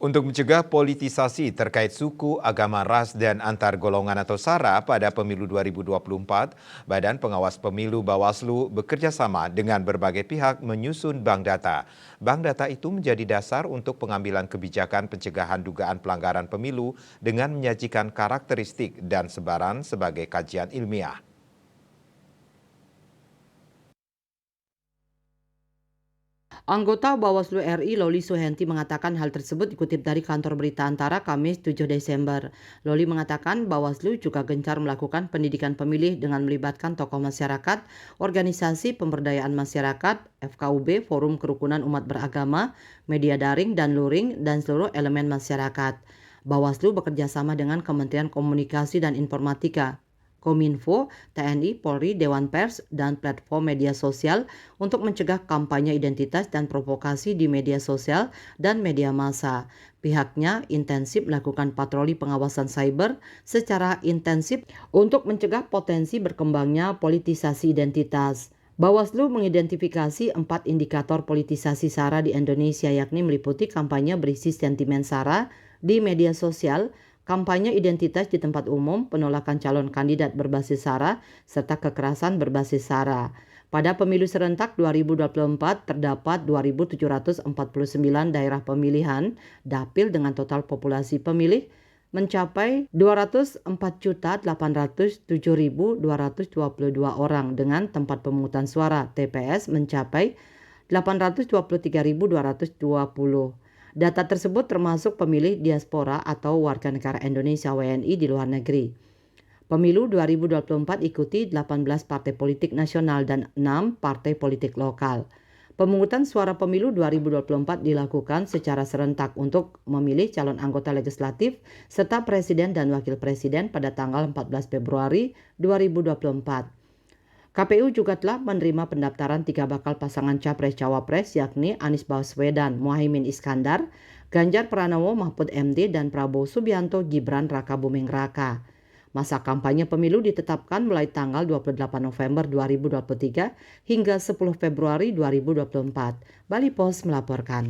Untuk mencegah politisasi terkait suku, agama, ras, dan antar golongan atau SARA pada pemilu 2024, Badan Pengawas Pemilu Bawaslu bekerja sama dengan berbagai pihak menyusun bank data. Bank data itu menjadi dasar untuk pengambilan kebijakan pencegahan dugaan pelanggaran pemilu dengan menyajikan karakteristik dan sebaran sebagai kajian ilmiah. Anggota Bawaslu RI Loli Suhenti mengatakan hal tersebut dikutip dari kantor berita Antara Kamis 7 Desember. Loli mengatakan Bawaslu juga gencar melakukan pendidikan pemilih dengan melibatkan tokoh masyarakat, organisasi pemberdayaan masyarakat, FKUB, Forum Kerukunan Umat Beragama, media daring dan luring, dan seluruh elemen masyarakat. Bawaslu bekerja sama dengan Kementerian Komunikasi dan Informatika, Kominfo, TNI, Polri, Dewan Pers, dan platform media sosial untuk mencegah kampanye identitas dan provokasi di media sosial dan media massa. Pihaknya intensif melakukan patroli pengawasan cyber secara intensif untuk mencegah potensi berkembangnya politisasi identitas. Bawaslu mengidentifikasi 4 indikator politisasi SARA di Indonesia, yakni meliputi kampanye berisi sentimen SARA di media sosial, kampanye identitas di tempat umum, penolakan calon kandidat berbasis SARA, serta kekerasan berbasis SARA. Pada pemilu serentak 2024 terdapat 2.749 daerah pemilihan dapil dengan total populasi pemilih mencapai 204.807.222 orang dengan tempat pemungutan suara TPS mencapai 823.220. Data tersebut termasuk pemilih diaspora atau warga negara Indonesia WNI di luar negeri. Pemilu 2024 ikuti 18 partai politik nasional dan 6 partai politik lokal. Pemungutan suara pemilu 2024 dilakukan secara serentak untuk memilih calon anggota legislatif serta presiden dan wakil presiden pada tanggal 14 Februari 2024. KPU juga telah menerima pendaftaran 3 bakal pasangan Capres-Cawapres, yakni Anies Baswedan, Muhaimin Iskandar, Ganjar Pranowo Mahfud MD, dan Prabowo Subianto Gibran Raka Buming Raka. Masa kampanye pemilu ditetapkan mulai tanggal 28 November 2023 hingga 10 Februari 2024. Bali Post melaporkan.